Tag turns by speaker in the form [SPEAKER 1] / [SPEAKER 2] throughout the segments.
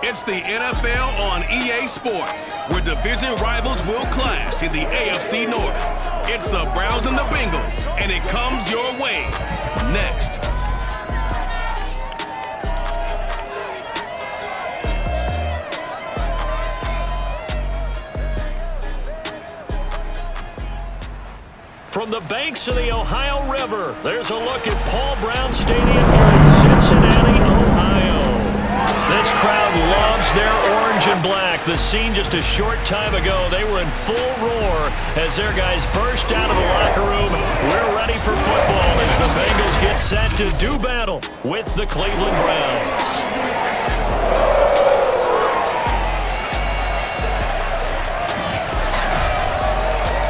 [SPEAKER 1] It's the NFL on EA Sports, where division rivals will clash in the AFC North. It's the Browns and the Bengals, and it comes your way next.
[SPEAKER 2] From the banks of the Ohio River, there's a look at Paul Brown Stadium here in Cincinnati, Ohio. This crowd loves their orange and black. The scene just a short time ago, they were in full roar as their guys burst out of the locker room. We're ready for football as the Bengals get set to do battle with the Cleveland Browns.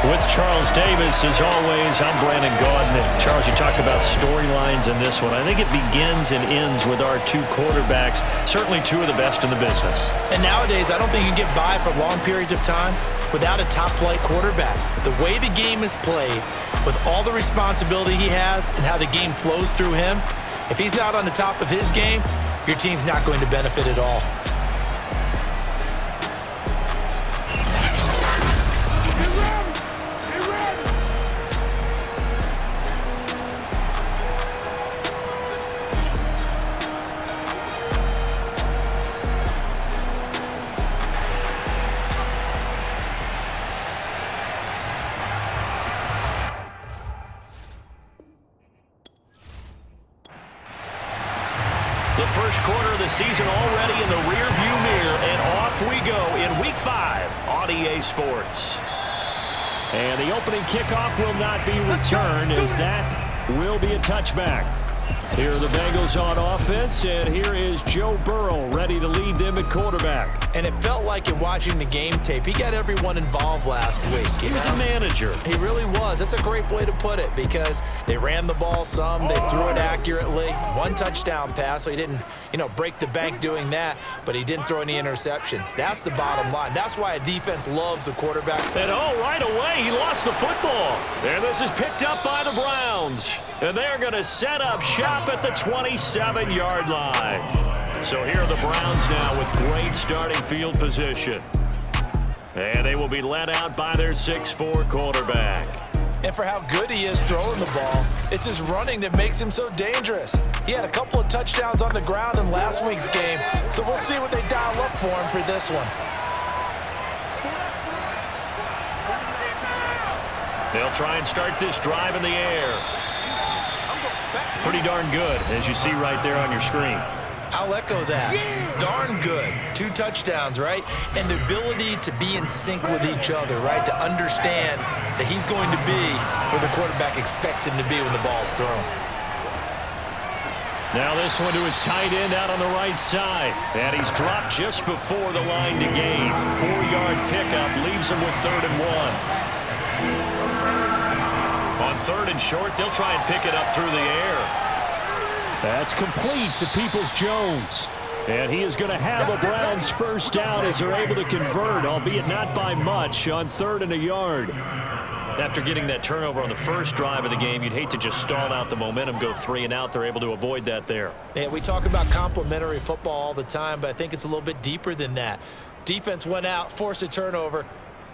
[SPEAKER 2] With Charles Davis, as always, I'm Brandon Gaudin. Charles, you talked about storylines in this one. I think it begins and ends with our two quarterbacks, certainly two of the best in the business.
[SPEAKER 3] And nowadays, I don't think you can get by for long periods of time without a top-flight quarterback. The way the game is played, with all the responsibility he has and how the game flows through him, if he's not on the top of his game, your team's not going to benefit at all.
[SPEAKER 2] The first quarter of the season already in the rearview mirror, and off we go in Week 5 on EA Sports. And the opening kickoff will not be returned, as that will be a touchback. Here are the Bengals on offense, and here is Joe Burrow ready to lead them at quarterback.
[SPEAKER 3] And it felt like in watching the game tape, he got everyone involved last week.
[SPEAKER 2] He was a manager.
[SPEAKER 3] He really was. That's a great way to put it, because they ran the ball some, they threw it accurately. One touchdown pass, so he didn't, break the bank doing that, but he didn't throw any interceptions. That's the bottom line. That's why a defense loves a quarterback.
[SPEAKER 2] And right away, he lost the football. And this is picked up by the Browns. And they're going to set up shop at the 27-yard line. So here are the Browns now with great starting field position. And they will be led out by their 6'4" quarterback.
[SPEAKER 3] And for how good he is throwing the ball, it's his running that makes him so dangerous. He had a couple of touchdowns on the ground in last week's game, so we'll see what they dial up for him for this one.
[SPEAKER 2] They'll try and start this drive in the air. Pretty darn good, as you see right there on your screen.
[SPEAKER 3] I'll echo that. Darn good. 2 touchdowns, right? And the ability to be in sync with each other, right? To understand that he's going to be where the quarterback expects him to be when the ball's thrown.
[SPEAKER 2] Now this one to his tight end out on the right side. And he's dropped just before the line to gain. 4-yard pickup leaves him with 3rd and 1. On 3rd and short, they'll try and pick it up through the air. That's complete to Peoples-Jones. And he is going to have a Browns first down as they're able to convert, albeit not by much, on 3rd and a yard. After getting that turnover on the first drive of the game, you'd hate to just stall out the momentum, go 3 and out. They're able to avoid that there.
[SPEAKER 3] Yeah, we talk about complementary football all the time, but I think it's a little bit deeper than that. Defense went out, forced a turnover,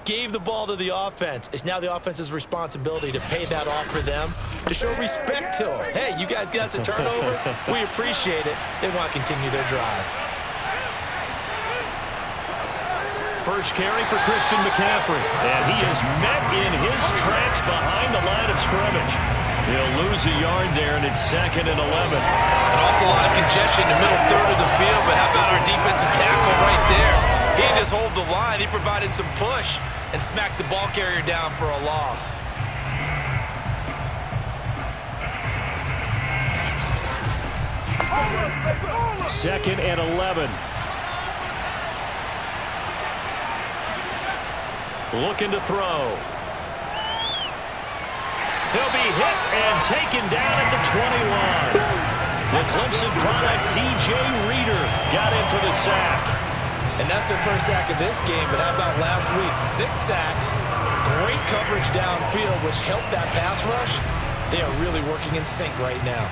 [SPEAKER 3] gave the ball to the offense. It's now the offense's responsibility to pay that off for them, to show respect to them. Hey, you guys got us a turnover. We appreciate it. They want to continue their drive.
[SPEAKER 2] First carry for Christian McCaffrey. And he is met in his tracks behind the line of scrimmage. He'll lose a yard there, and it's 2nd and 11.
[SPEAKER 3] An awful lot of congestion in the middle third of the field, but how about our defensive tackle right there? He didn't just hold the line. He provided some push and smacked the ball carrier down for a loss.
[SPEAKER 2] Second and 11. Looking to throw. He'll be hit and taken down at the 20 line. The Clemson product, DJ Reader, got in for the sack.
[SPEAKER 3] And that's their first sack of this game, but how about last week? 6 sacks, great coverage downfield, which helped that pass rush. They are really working in sync right now.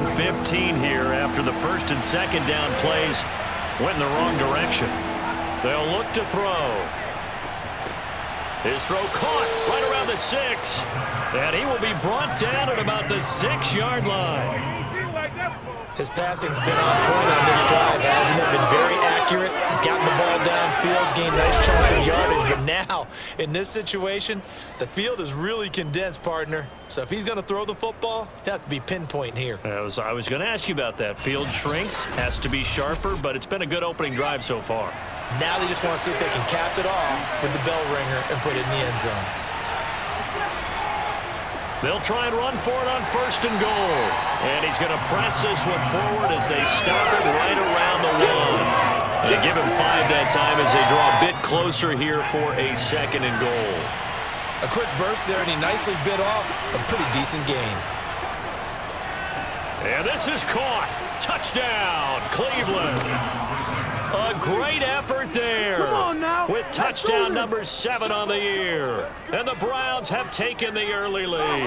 [SPEAKER 2] and 15 here after the first and second down plays went in the wrong direction. They'll look to throw. His throw caught right around the 6. And he will be brought down at about the 6-yard line.
[SPEAKER 3] His passing's been on point on this drive, hasn't it? Been very accurate, gotten the ball downfield, gained nice chunks of yardage. But now, in this situation, the field is really condensed, partner. So if he's going to throw the football, he'll have to be pinpoint here.
[SPEAKER 2] I was going to ask you about that. Field shrinks, has to be sharper, but it's been a good opening drive so far.
[SPEAKER 3] Now they just want to see if they can cap it off with the bell ringer and put it in the end zone.
[SPEAKER 2] They'll try and run for it on first and goal. And he's going to press this one forward as they stop it right around the 1. They give him 5 that time as they draw a bit closer here for a second and goal.
[SPEAKER 3] A quick burst there, and he nicely bit off a pretty decent gain.
[SPEAKER 2] And this is caught. Touchdown, Cleveland. A great effort there. Come on now. With touchdown number 7 on the year. And the Browns have taken the early lead.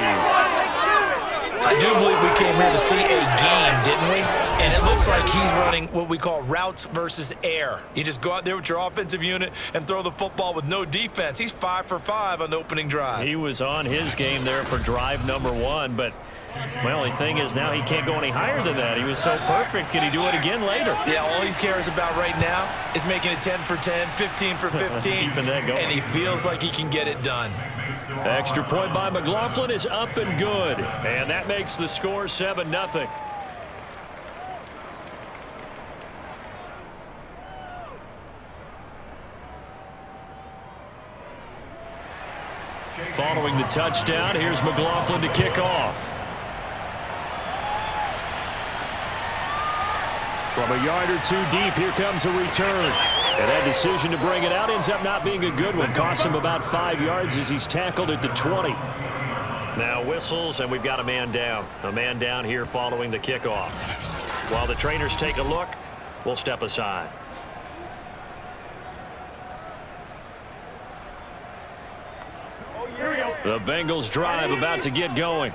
[SPEAKER 3] I do believe we came here to see a game, didn't we? And it looks like he's running what we call routes versus air. You just go out there with your offensive unit and throw the football with no defense. He's 5 for 5 on the opening drive.
[SPEAKER 2] He was on his game there for drive number 1, but my only thing is now he can't go any higher than that. He was so perfect. Can he do it again later?
[SPEAKER 3] Yeah, all he cares about right now is making it 10 for 10, 15 for 15.
[SPEAKER 2] Keeping that going.
[SPEAKER 3] And he feels like he can get it done.
[SPEAKER 2] Extra point by McLaughlin is up and good. And that makes the score 7-0. Following the touchdown, here's McLaughlin to kick off. From a yard or 2 deep, here comes a return. And that decision to bring it out ends up not being a good one. Costs him about 5 yards as he's tackled at the 20. Now whistles, and we've got a man down. A man down here following the kickoff. While the trainers take a look, we'll step aside. The Bengals drive about to get going.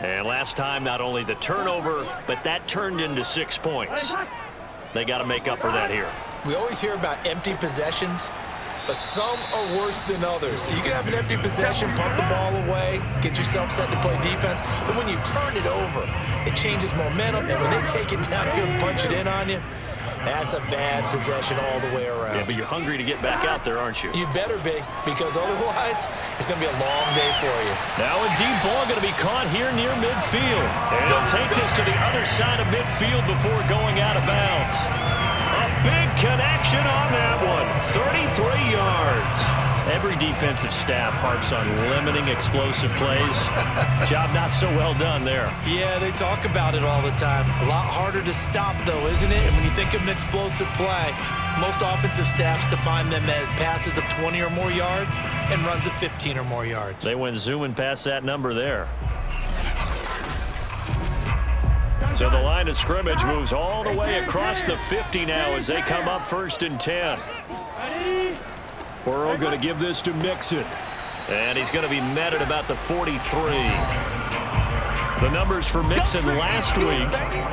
[SPEAKER 2] And last time, not only the turnover, but that turned into 6 points. They got to make up for that here.
[SPEAKER 3] We always hear about empty possessions, but some are worse than others. You can have an empty possession, punt the ball away, get yourself set to play defense, but when you turn it over, it changes momentum, and when they take it downfield and punch it in on you, that's a bad possession all the way around.
[SPEAKER 2] Yeah, but you're hungry to get back out there, aren't you?
[SPEAKER 3] You better be, because otherwise, it's going to be a long day for you.
[SPEAKER 2] Now a deep ball going to be caught here near midfield. And he'll take this to the other side of midfield before going out of bounds. A big connection on that one. 33 yards. Every defensive staff harps on limiting explosive plays. Job not so well done there.
[SPEAKER 3] Yeah, they talk about it all the time. A lot harder to stop, though, isn't it? And when you think of an explosive play, most offensive staffs define them as passes of 20 or more yards and runs of 15 or more yards.
[SPEAKER 2] They went zooming past that number there. So the line of scrimmage moves all the way across the 50 now as they come up 1st and 10. Burrow going to give this to Mixon. And he's going to be met at about the 43. The numbers for Mixon last week,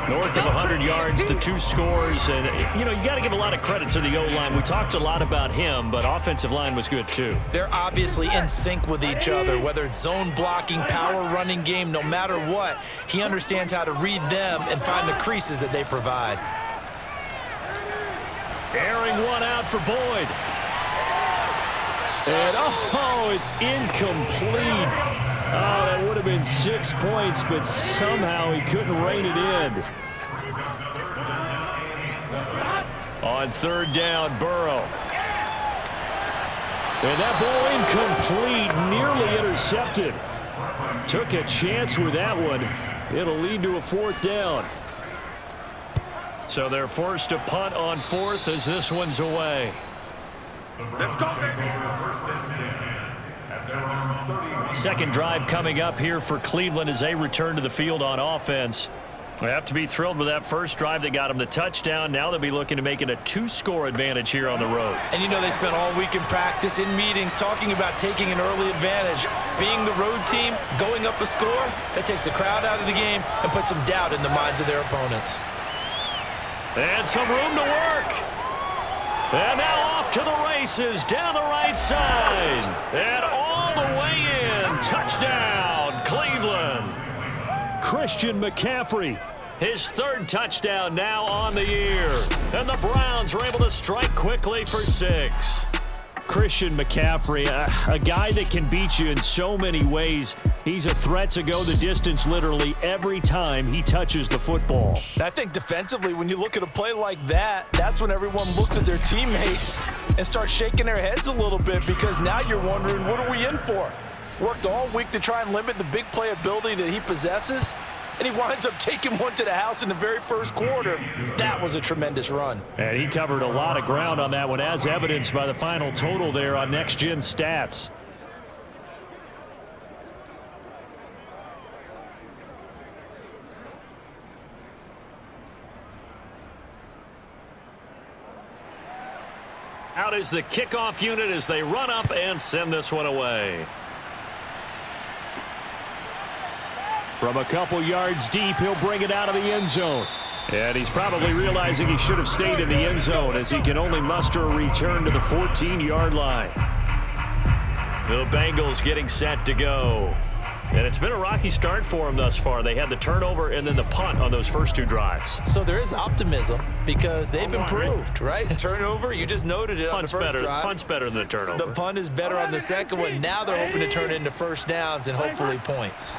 [SPEAKER 2] north of 100 yards, the 2 scores. And, you got to give a lot of credit to the O-line. We talked a lot about him, but offensive line was good too.
[SPEAKER 3] They're obviously in sync with each other, whether it's zone blocking, power running game, no matter what. He understands how to read them and find the creases that they provide.
[SPEAKER 2] Airing one out for Boyd. And, it's incomplete. Oh, that would have been 6 points, but somehow he couldn't rein it in. On 3rd down, Burrow. And that ball incomplete, nearly intercepted. Took a chance with that one. It'll lead to a 4th down. So they're forced to punt on 4th as this one's away. Let's go, baby. Second drive coming up here for Cleveland as they return to the field on offense. They have to be thrilled with that first drive. They got them the touchdown. Now they'll be looking to make it a 2-score advantage here on the road.
[SPEAKER 3] And they spent all week in practice, in meetings, talking about taking an early advantage. Being the road team, going up a score, that takes the crowd out of the game and puts some doubt in the minds of their opponents.
[SPEAKER 2] And some room to work. And now off to the races down the right side. And all the way in. Touchdown, Cleveland. Christian McCaffrey, his third touchdown now on the year. And the Browns are able to strike quickly for 6. Christian McCaffrey, a guy that can beat you in so many ways. He's a threat to go the distance literally every time he touches the football.
[SPEAKER 3] I think defensively, when you look at a play like that, that's when everyone looks at their teammates and starts shaking their heads a little bit, because now you're wondering, what are we in for? Worked all week to try and limit the big play ability that he possesses, and he winds up taking one to the house in the very first quarter. That was a tremendous run.
[SPEAKER 2] And he covered a lot of ground on that one, as evidenced by the final total there on Next Gen Stats. Out is the kickoff unit as they run up and send this one away. From a couple yards deep, he'll bring it out of the end zone. And he's probably realizing he should have stayed in the end zone, as he can only muster a return to the 14-yard line. The Bengals getting set to go. And it's been a rocky start for them thus far. They had the turnover and then the punt on those first 2 drives.
[SPEAKER 3] So there is optimism because they've improved, right? Turnover, you just noted it on the first drive.
[SPEAKER 2] Punt's better than the turnover.
[SPEAKER 3] The punt is better on the second one. Now they're hoping to turn it into first downs and hopefully points.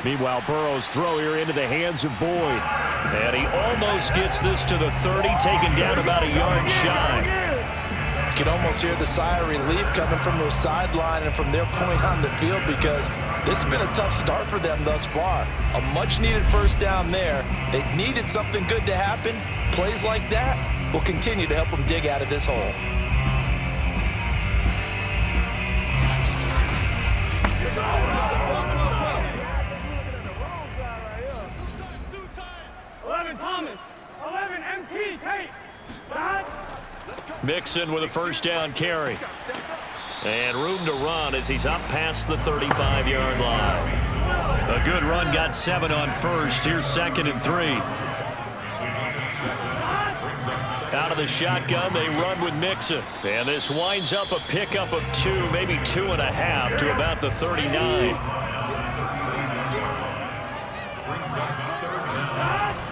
[SPEAKER 2] Meanwhile, Burrow's throw here into the hands of Boyd. And he almost gets this to the 30, taken down about a yard shy.
[SPEAKER 3] You can almost hear the sigh of relief coming from their sideline and from their point on the field, because this has been a tough start for them thus far. A much-needed first down there. They needed something good to happen. Plays like that will continue to help them dig out of this hole.
[SPEAKER 2] Mixon with a first down carry. And room to run as he's up past the 35-yard line. A good run, got 7 on first. Here's 2nd and 3. Out of the shotgun, they run with Mixon. And this winds up a pickup of 2, maybe 2.5 to about the 39.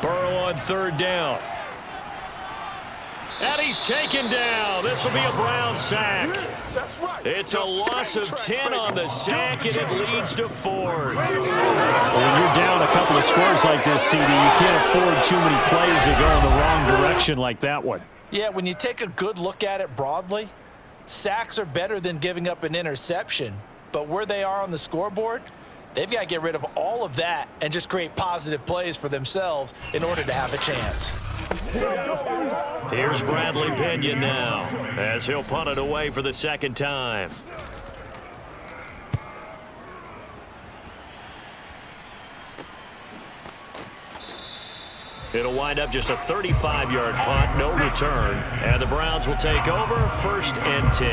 [SPEAKER 2] Burrow on third down. And he's taken down. This will be a Brown sack. It's a loss of 10 on the sack, and it leads to 4th.
[SPEAKER 4] Well, when you're down a couple of scores like this, CD, you can't afford too many plays that go in the wrong direction like that one.
[SPEAKER 3] Yeah, when you take a good look at it broadly, sacks are better than giving up an interception. But where they are on the scoreboard, they've got to get rid of all of that and just create positive plays for themselves in order to have a chance.
[SPEAKER 2] Here's Bradley Pinion now, as he'll punt it away for the second time. It'll wind up just a 35-yard punt, no return, and the Browns will take over 1st and 10.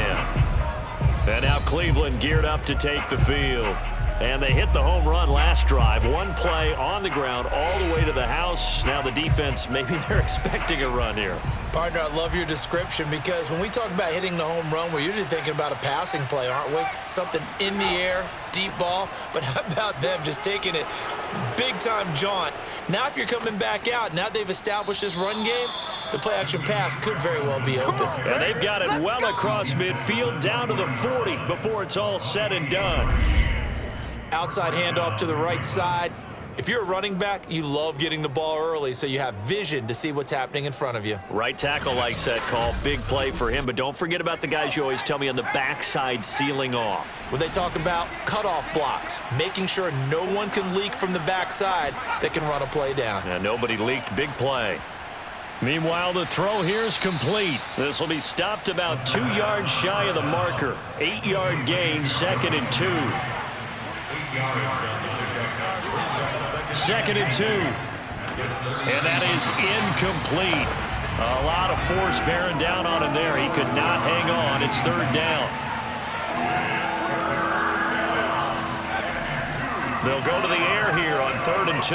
[SPEAKER 2] And now Cleveland geared up to take the field. And they hit the home run last drive. One play on the ground all the way to the house. Now the defense, maybe they're expecting a run here.
[SPEAKER 3] Partner, I love your description, because when we talk about hitting the home run, we're usually thinking about a passing play, aren't we? Something in the air, deep ball. But how about them just taking it big-time jaunt? Now if you're coming back out, now they've established this run game, the play-action pass could very well be open.
[SPEAKER 2] And they've got it well across midfield, down to the 40 before it's all said and done.
[SPEAKER 3] Outside handoff to the right side. If you're a running back, you love getting the ball early so you have vision to see what's happening in front of you.
[SPEAKER 2] Right tackle likes that call. Big play for him. But don't forget about the guys you always tell me on the backside sealing off.
[SPEAKER 3] When they talk about cutoff blocks, making sure no one can leak from the backside that can run a play down.
[SPEAKER 2] And nobody leaked. Big play. Meanwhile, the throw here is complete. This will be stopped about 2 yards shy of the marker. 8-yard gain, 2nd and 2. 2nd and 2. And that is incomplete. A lot of force bearing down on him there. He could not hang on. It's 3rd down. They'll go to the air here on 3rd and 2.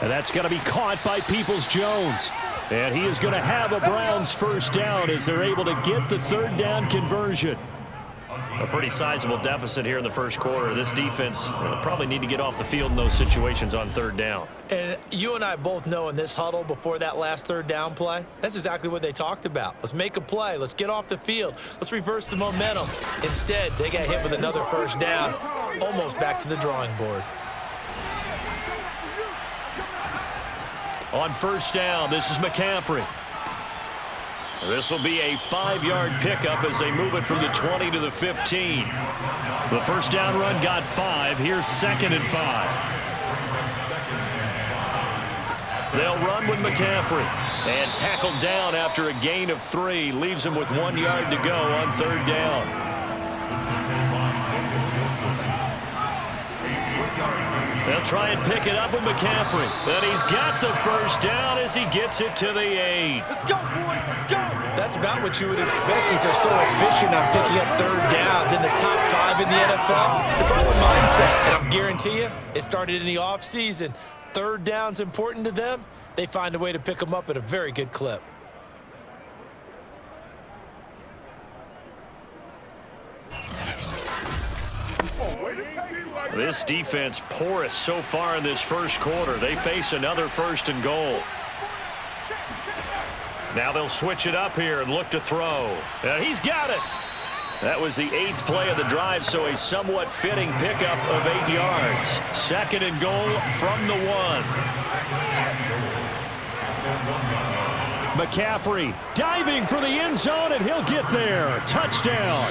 [SPEAKER 4] And that's going to be caught by Peoples-Jones. And he is going to have a Browns first down as they're able to get the 3rd down conversion.
[SPEAKER 2] A pretty sizable deficit here in the first quarter. This defense probably need to get off the field in those situations on 3rd down.
[SPEAKER 3] And you and I both know in this huddle before that last 3rd down play, that's exactly what they talked about. Let's make a play. Let's get off the field. Let's reverse the momentum. Instead, they got hit with another first down, almost back to the drawing board.
[SPEAKER 2] On 1st down, this is McCaffrey. This will be a 5-yard pickup as they move it from the 20 to the 15. The first down run got 5. Here's 2nd and 5. They'll run with McCaffrey. And tackled down after a gain of 3. Leaves him with 1 yard to go on 3rd down. They'll try and pick it up with McCaffrey. But he's got the first down as he gets it to the 8.
[SPEAKER 5] Let's go, boys. Let's go.
[SPEAKER 3] That's about what you would expect since they're so efficient on picking up 3rd downs in the top 5 in the NFL. It's all a mindset, and I'll guarantee you it started in the offseason. 3rd down's important to them. They find a way to pick them up at a very good clip.
[SPEAKER 2] This defense porous so far in this first quarter. They face another 1st and goal. Now they'll switch it up here and look to throw. And he's got it. That was the 8th play of the drive, so a somewhat fitting pickup of 8 yards. 2nd and goal from the 1.
[SPEAKER 4] McCaffrey diving for the end zone, and he'll get there. Touchdown.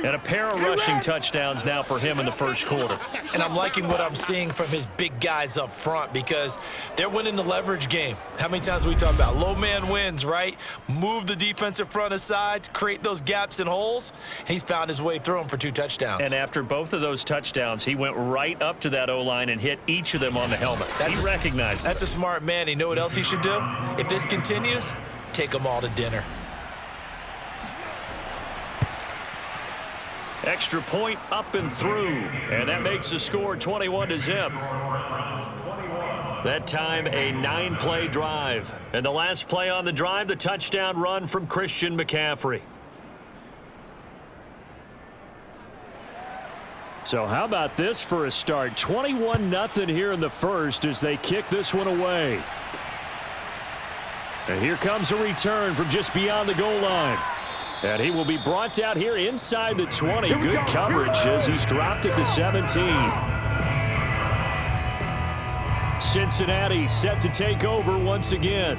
[SPEAKER 2] And a pair of rushing touchdowns now for him in the first quarter.
[SPEAKER 3] And I'm liking what I'm seeing from his big guys up front because they're winning the leverage game. How many times we talk about low man wins, right? Move the defensive front aside, create those gaps and holes. He's found his way through them for 2 touchdowns.
[SPEAKER 2] And after both of those touchdowns, he went right up to that O-line and hit each of them on the helmet. He recognized it.
[SPEAKER 3] That's a smart man. You know what else he should do? If this continues, take them all to dinner.
[SPEAKER 2] Extra point up and through, and that makes the score 21-0. That time a 9-play drive, and the last play on the drive, the touchdown run from Christian McCaffrey.
[SPEAKER 4] So how about this for a start? 21-0 here in the first as they kick this one away. And here comes a return from just beyond the goal line. And he will be brought down here inside the 20. Good coverage as he's dropped at the 17. Cincinnati set to take over once again.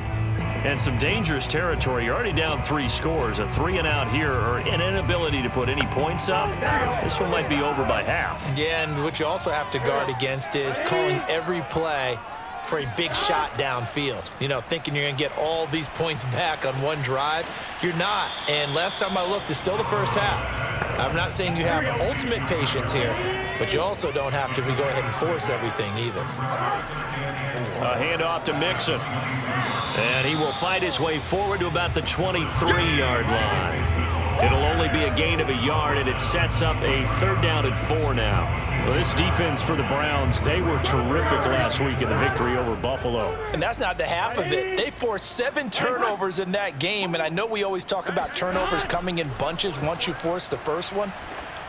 [SPEAKER 2] And some dangerous territory. You're already down 3 scores. A 3-and-out here, or an inability to put any points up. This one might be over by half.
[SPEAKER 3] Yeah, and what you also have to guard against is calling every play for a big shot downfield. You know, thinking you're going to get all these points back on one drive. You're not. And last time I looked, it's still the first half. I'm not saying you have ultimate patience here, but you also don't have to go ahead and force everything either.
[SPEAKER 2] A handoff to Mixon. And he will fight his way forward to about the 23-yard line. It'll only be a gain of a yard, and it sets up a 3rd down and 4 now.
[SPEAKER 4] Well, this defense for the Browns, they were terrific last week in the victory over Buffalo.
[SPEAKER 3] And that's not the half of it. They forced 7 turnovers in that game, and I know we always talk about turnovers coming in bunches once you force the first one,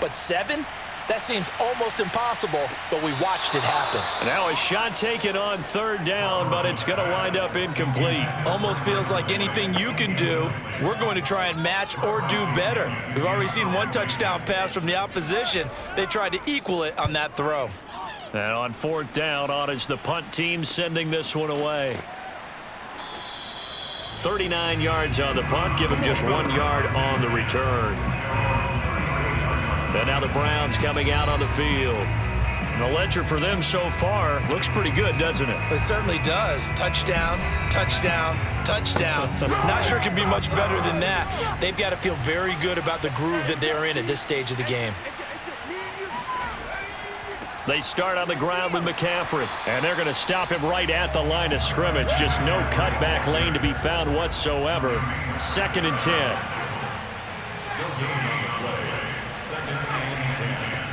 [SPEAKER 3] but 7? That seems almost impossible, but we watched it happen.
[SPEAKER 2] Now a shot taken on 3rd down, but it's going to wind up incomplete.
[SPEAKER 3] Almost feels like anything you can do, we're going to try and match or do better. We've already seen 1 touchdown pass from the opposition. They tried to equal it on that throw.
[SPEAKER 2] And on 4th down, on is the punt team sending this one away. 39 yards on the punt, give him just 1 yard on the return. And now the Browns coming out on the field. And the ledger for them so far looks pretty good, doesn't it?
[SPEAKER 3] It certainly does. Touchdown, touchdown, touchdown. Not sure it can be much better than that. They've got to feel very good about the groove that they're in at this stage of the game.
[SPEAKER 2] They start on the ground with McCaffrey, and they're going to stop him right at the line of scrimmage. Just no cutback lane to be found whatsoever. 2nd and 10.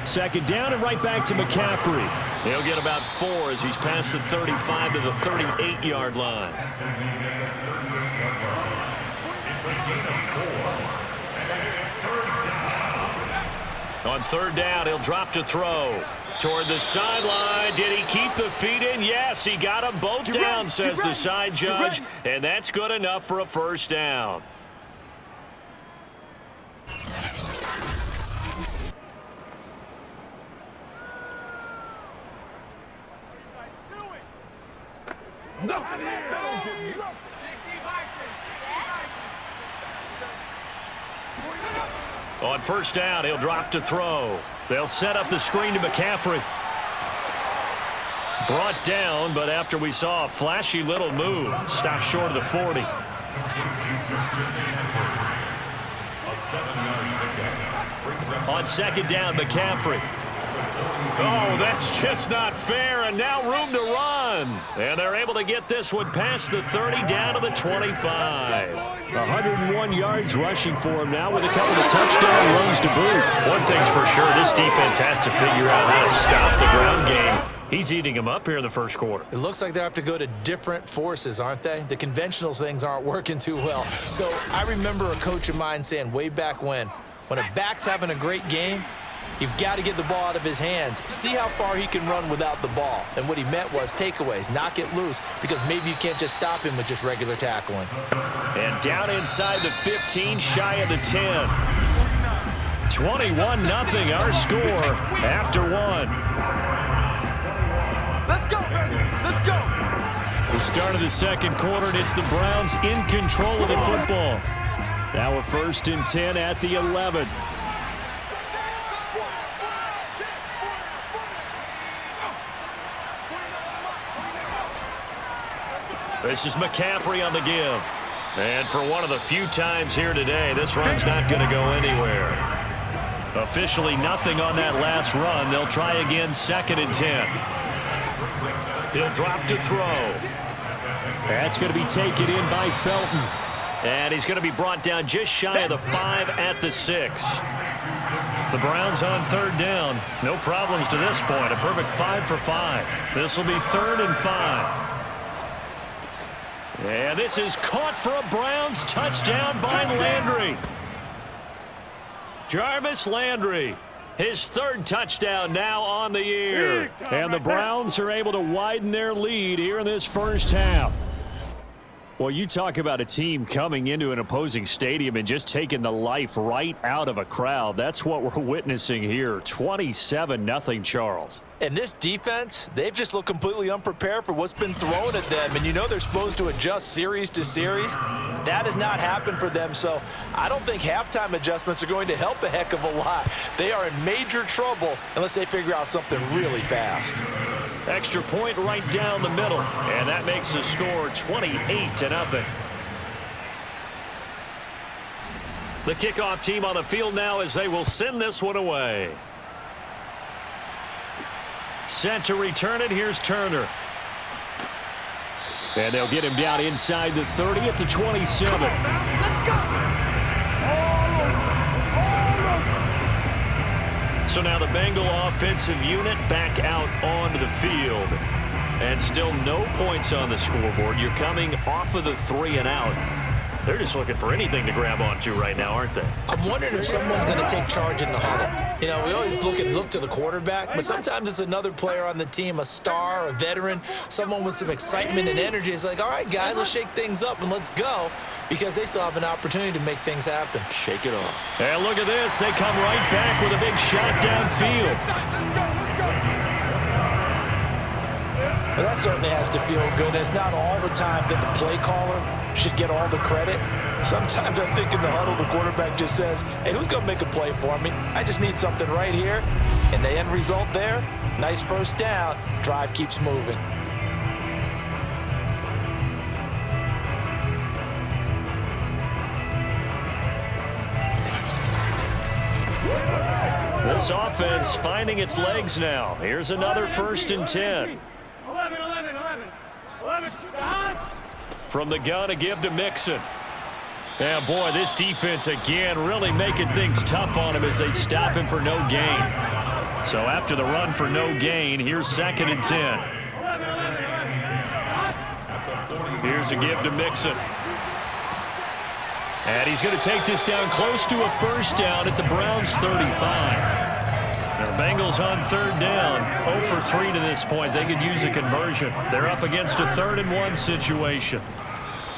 [SPEAKER 4] Second down and right back to McCaffrey. He'll get about 4 as he's past the 35 to the 38-yard line. On third down, he'll drop to throw. Toward the sideline. Did he keep the feet in? Yes, he got them both down, says the side judge. And that's good enough for a first down. On first down, he'll drop to throw. They'll set up the screen to McCaffrey. Brought down, but after we saw a flashy little move, stopped short of the 40. On second down, McCaffrey. Oh, that's just not fair, and now room to run. And they're able to get this one past the 30 down to the 25.
[SPEAKER 2] 101 yards rushing for him now with a couple of touchdown runs to boot.
[SPEAKER 4] One thing's for sure, this defense has to figure out how to stop the ground game. He's eating them up here in the first quarter.
[SPEAKER 3] It looks like they have to go to different forces, aren't they? The conventional things aren't working too well. So I remember a coach of mine saying way back when a back's having a great game, you've got to get the ball out of his hands. See how far he can run without the ball. And what he meant was takeaways, knock it loose, because maybe you can't just stop him with just regular tackling.
[SPEAKER 4] And down inside the 15, shy of the 10. 21-0 our score after one.
[SPEAKER 5] Let's go, baby. Let's go.
[SPEAKER 4] The start of the second quarter, and it's the Browns in control of the football. Now a 1st and 10 at the 11. This is McCaffrey on the give. And for one of the few times here today, this run's not going to go anywhere. Officially nothing on that last run. They'll try again 2nd and 10. He'll drop to throw. That's going to be taken in by Felton. And he's going to be brought down just shy of the 5 at the 6. The Browns on 3rd down. No problems to this point. A perfect 5 for 5. This will be 3rd and 5. And this is caught for a Browns touchdown by Landry. Jarvis Landry, his 3rd touchdown now on the year. And the Browns are able to widen their lead here in this first half. Well, you talk about a team coming into an opposing stadium and just taking the life right out of a crowd. That's what we're witnessing here. 27-0, Charles.
[SPEAKER 3] And this defense, they've just looked completely unprepared for what's been thrown at them. And you know they're supposed to adjust series to series. That has not happened for them. So I don't think halftime adjustments are going to help a heck of a lot. They are in major trouble unless they figure out something really fast.
[SPEAKER 4] Extra point right down the middle. And that makes the score 28-0. The kickoff team on the field now as they will send this one away. Set to return it. Here's Turner. And they'll get him down inside the 30 at the 27.
[SPEAKER 5] Let's go.
[SPEAKER 4] So now the Bengal offensive unit back out onto the field. And still no points on the scoreboard. You're coming off of the 3 and out. They're just looking for anything to grab onto right now, aren't they?
[SPEAKER 3] I'm wondering if someone's going to take charge in the huddle. You know, we always look to the quarterback, but sometimes it's another player on the team, a star, a veteran, someone with some excitement and energy. It's like, all right, guys, let's shake things up and let's go, because they still have an opportunity to make things happen.
[SPEAKER 4] Shake it off. And look at this. They come right back with a big shot downfield.
[SPEAKER 3] Well, that certainly has to feel good. It's not all the time that the play caller should get all the credit. Sometimes I think in the huddle, the quarterback just says, hey, who's going to make a play for me? I just need something right here. And the end result there, nice first down. Drive keeps moving.
[SPEAKER 4] This offense finding its legs now. Here's another 1st and 10. 11. From the gun, a give to Mixon. Yeah, boy, this defense again really making things tough on him as they stop him for no gain. So after the run for no gain, here's 2nd and 10. Here's a give to Mixon. And he's going to take this down close to a first down at the Browns' 35. The Bengals on 3rd down, 0 for 3 to this point. They could use a conversion. They're up against a 3rd and 1 situation.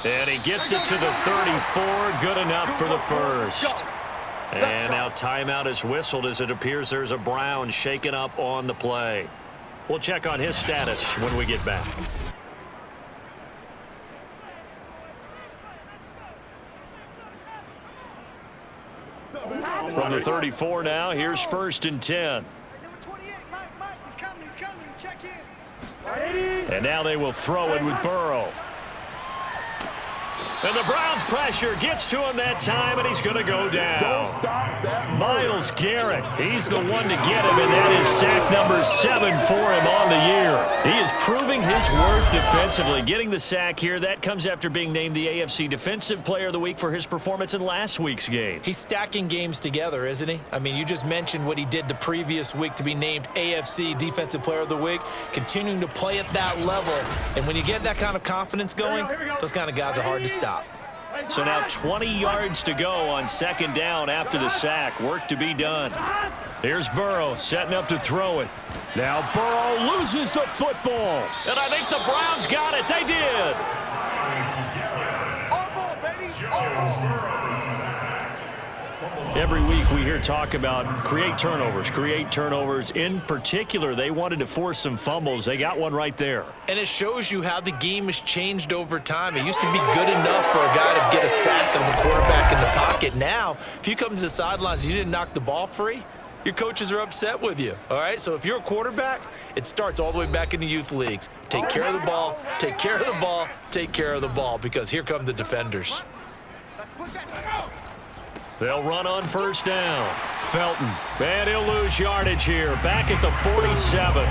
[SPEAKER 4] And he gets it to the 34, good enough for the first. And now timeout is whistled as it appears there's a Brown shaken up on the play. We'll check on his status when we get back. From the 34 now, here's 1st and 10. And now they will throw it with Burrow. And the Browns pressure gets to him that time, and he's going to go down. Myles Garrett, he's the one to get him, and that is sack number 7 for him on the year. He is proving his worth defensively. Getting the sack here, that comes after being named the AFC Defensive Player of the Week for his performance in last week's game.
[SPEAKER 3] He's stacking games together, isn't he? I mean, you just mentioned what he did the previous week to be named AFC Defensive Player of the Week, continuing to play at that level. And when you get that kind of confidence going, those kind of guys are hard to stop.
[SPEAKER 4] So now 20 yards to go on 2nd down after the sack. Work to be done. Here's Burrow setting up to throw it. Now Burrow loses the football. And I think the Browns got it. They did.
[SPEAKER 5] Our ball, baby. Our ball.
[SPEAKER 4] Every week we hear talk about create turnovers. In particular, they wanted to force some fumbles. They got one right there.
[SPEAKER 3] And it shows you how the game has changed over time. It used to be good enough for a guy to get a sack of a quarterback in the pocket. Now, if you come to the sidelines and you didn't knock the ball free, your coaches are upset with you, all right? So if you're a quarterback, it starts all the way back in the youth leagues. Take care of the ball, take care of the ball, take care of the ball, because here come the defenders.
[SPEAKER 5] Let's put that.
[SPEAKER 4] They'll run on 1st down. Felton, and he'll lose yardage here. Back at the 47.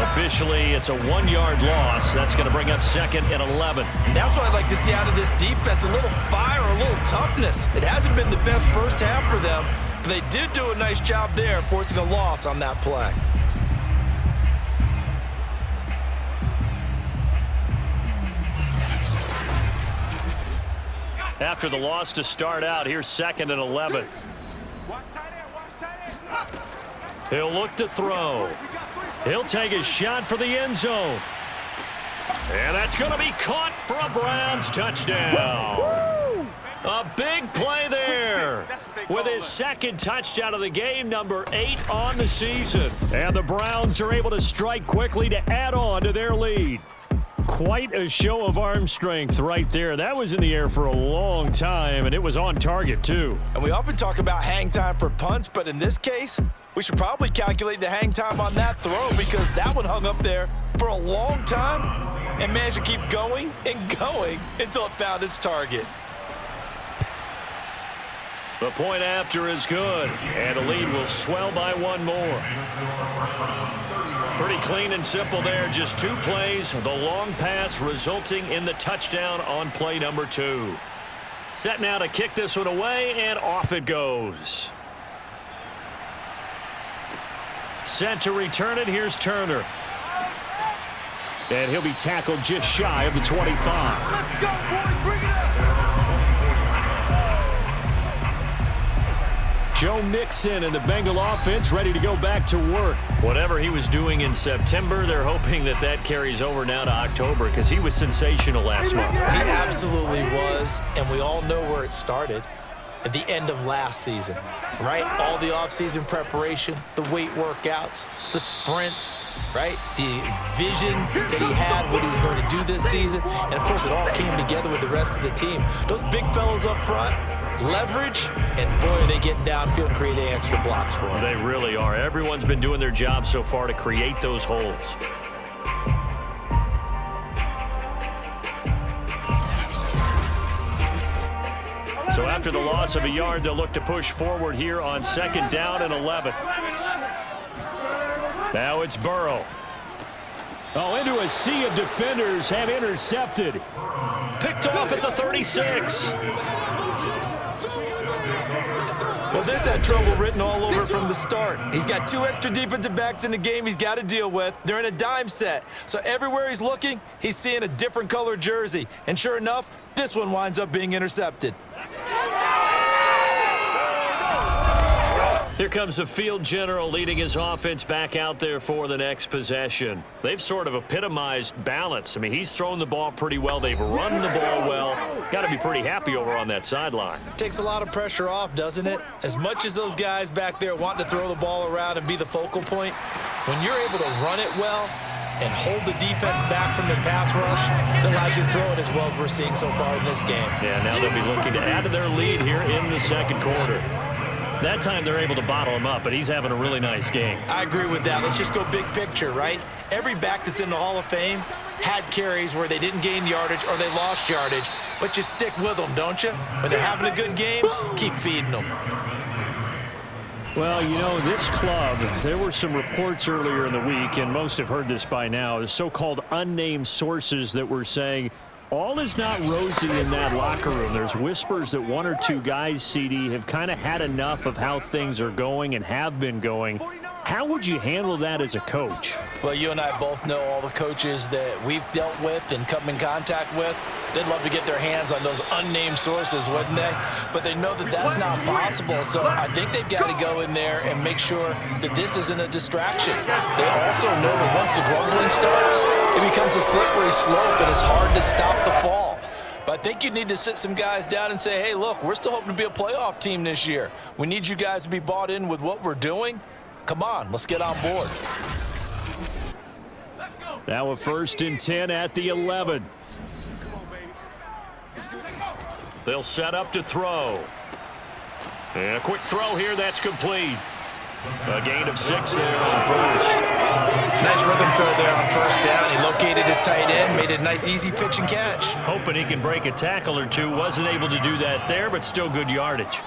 [SPEAKER 4] Officially, it's a 1-yard loss. That's going to bring up 2nd and 11.
[SPEAKER 3] And that's what I'd like to see out of this defense, a little fire, a little toughness. It hasn't been the best first half for them, but they did do a nice job there, forcing a loss on that play.
[SPEAKER 4] After the loss to start out, here's 2nd and 11. He'll look to throw. He'll take a shot for the end zone. And that's going to be caught for a Browns touchdown. A big play there with his 2nd touchdown of the game, number 8 on the season. And the Browns are able to strike quickly to add on to their lead. Quite a show of arm strength right there. That was in the air for a long time, and it was on target, too.
[SPEAKER 3] And we often talk about hang time for punts, but in this case, we should probably calculate the hang time on that throw, because that one hung up there for a long time and managed to keep going and going until it found its target.
[SPEAKER 4] The point after is good, and the lead will swell by 1 more. Pretty clean and simple there. Just 2 plays. The long pass resulting in the touchdown on play number 2. Set now to kick this one away, and off it goes. Set to return it. Here's Turner. And he'll be tackled just shy of the 25.
[SPEAKER 5] Let's go, boys. Bring it up.
[SPEAKER 4] Joe Mixon and the Bengal offense ready to go back to work. Whatever he was doing in September, they're hoping that that carries over now to October, because he was sensational last month.
[SPEAKER 3] He absolutely was, and we all know where it started. At the end of last season, right? All the offseason preparation, the weight workouts, the sprints, right? The vision that he had, what he was going to do this season. And, of course, it all came together with the rest of the team. Those big fellas up front, leverage, and, boy, are they getting downfield and creating extra blocks for him.
[SPEAKER 4] They really are. Everyone's been doing their job so far to create those holes. So after the loss of a yard, they'll look to push forward here on 2nd down and 11. Now it's Burrow. Oh, into a sea of defenders, and intercepted. Picked off at the 36.
[SPEAKER 3] Well, this had trouble written all over from the start. He's got 2 extra defensive backs in the game he's got to deal with. They're in a dime set. So everywhere he's looking, he's seeing a different color jersey. And sure enough, this one winds up being intercepted.
[SPEAKER 4] Here comes the field general leading his offense back out there for the next possession. They've sort of epitomized balance. I mean, he's thrown the ball pretty well. They've run the ball well. Got to be pretty happy over on that sideline.
[SPEAKER 3] Takes a lot of pressure off, doesn't it? As much as those guys back there want to throw the ball around and be the focal point, when you're able to run it well and hold the defense back from their pass rush, it allows you to throw it as well as we're seeing so far in this game.
[SPEAKER 4] Yeah, now they'll be looking to add to their lead here in the second quarter. That time they're able to bottle him up, but he's having a really nice game.
[SPEAKER 3] I agree with that. Let's just go big picture, right? Every back that's in the Hall of Fame had carries where they didn't gain yardage or they lost yardage, but you stick with them, don't you? When they're having a good game, keep feeding them.
[SPEAKER 2] Well, you know, this club, there were some reports earlier in the week, and most have heard this by now, the so-called unnamed sources that were saying all is not rosy in that locker room. There's whispers that 1 or 2 guys, CD, have kind of had enough of how things are going and have been going. How would you handle that as a coach?
[SPEAKER 3] Well, you and I both know all the coaches that we've dealt with and come in contact with. They'd love to get their hands on those unnamed sources, wouldn't they? But they know that that's not possible, so I think they've got to go in there and make sure that this isn't a distraction. They also know that once the grumbling starts, it becomes a slippery slope and it's hard to stop the fall. But I think you need to sit some guys down and say, hey, look, we're still hoping to be a playoff team this year. We need you guys to be bought in with what we're doing. Come on, let's get on board.
[SPEAKER 2] Now a 1st and 10 at the 11.
[SPEAKER 4] They'll set up to throw. And a quick throw here, that's complete. A gain of 6 there on first.
[SPEAKER 3] Nice rhythm throw there on 1st down. He located his tight end, made it a nice easy pitch and catch.
[SPEAKER 4] Hoping he can break a tackle or two. Wasn't able to do that there, but still good yardage.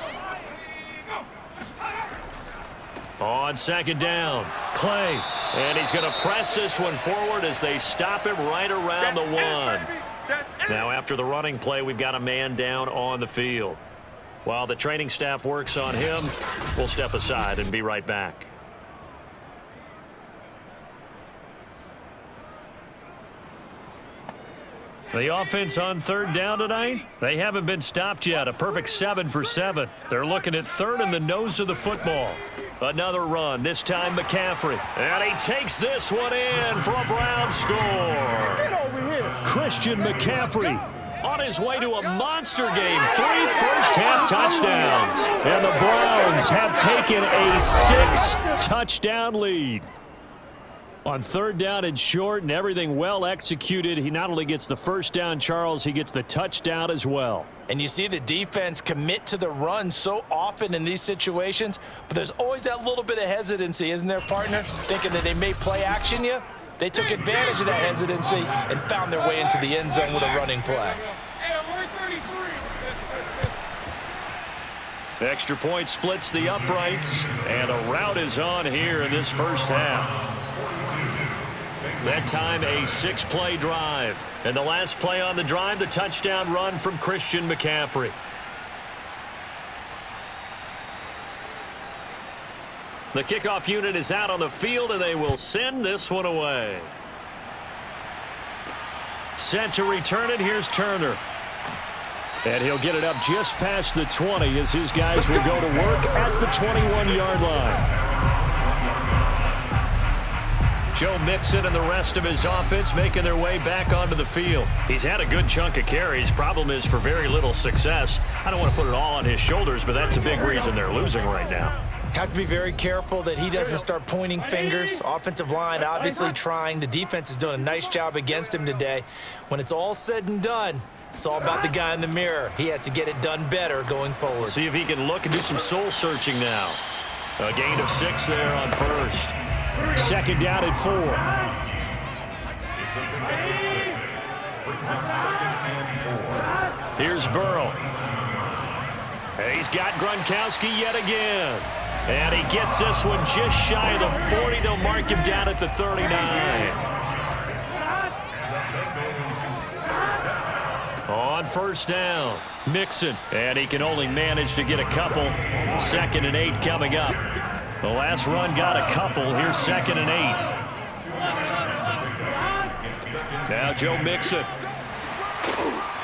[SPEAKER 4] On 2nd down, Clay. And he's going to press this one forward as they stop him right around the 1. Now after the running play, we've got a man down on the field. While the training staff works on him, we'll step aside and be right back. The offense on 3rd down tonight, they haven't been stopped yet. A perfect 7 for 7. They're looking at 3rd in the nose of the football. Another run, this time McCaffrey. And he takes this one in for a Brown score.
[SPEAKER 2] Christian McCaffrey
[SPEAKER 4] On his way to a monster game, 3 first-half touchdowns.
[SPEAKER 2] And the Browns have taken a 6-touchdown lead. On 3rd down and short and everything well executed, he not only gets the 1st down, Charles, he gets the touchdown as well.
[SPEAKER 3] And you see the defense commit to the run so often in these situations, but there's always that little bit of hesitancy, isn't there, partner? Thinking that they may play action you. They took advantage of that hesitancy and found their way into the end zone with a running play.
[SPEAKER 4] Extra point splits the uprights, and a route is on here in this first half. That time a 6-play drive. And the last play on the drive, the touchdown run from Christian McCaffrey. The kickoff unit is out on the field, and they will send this one away. Set to return it, here's Turner.
[SPEAKER 2] And he'll get it up just past the 20 as his guys will go to work at the 21-yard line.
[SPEAKER 4] Joe Mixon and the rest of his offense making their way back onto the field. He's had a good chunk of carries. Problem is for very little success. I don't want to put it all on his shoulders, but that's a big reason they're losing right now.
[SPEAKER 3] Have to be very careful that he doesn't start pointing fingers. Offensive line obviously trying. The defense is doing a nice job against him today. When it's all said and done, it's all about the guy in the mirror. He has to get it done better going forward.
[SPEAKER 4] See if he can look and do some soul searching now. A gain of 6 there on first.
[SPEAKER 2] 2nd down and 4.
[SPEAKER 4] Here's Burrow. And he's got Gronkowski yet again. And he gets this one just shy of the 40. They'll mark him down at the 39.
[SPEAKER 2] On first down, Mixon. And he can only manage to get a couple. 2nd and 8 coming up. The last run got a couple. Here's 2nd and 8. Now Joe Mixon.